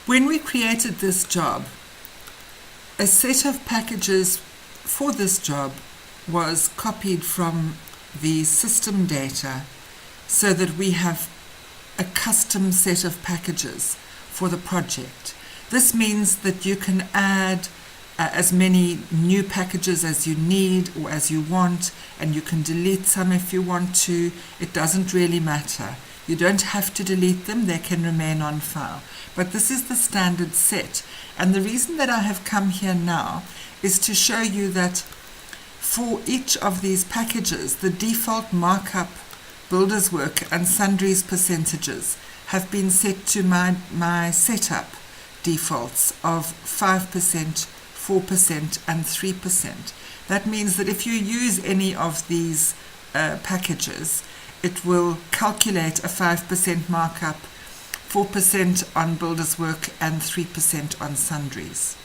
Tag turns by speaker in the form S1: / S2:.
S1: When we created this job, a set of packages for this job was copied from the system data so that we have a custom set of packages for the project. This means that you can add as many new packages as you need or as you want, and you can delete some if you want to. It doesn't really matter. You don't have to delete them, they can remain on file. But this is the standard set. And the reason that I have come here now is to show you that for each of these packages, the default markup, builder's work and sundries percentages have been set to my setup defaults of 5%, 4% and 3%. That means that if you use any of these packages, it will calculate a 5% markup, 4% on builder's work and 3% on sundries.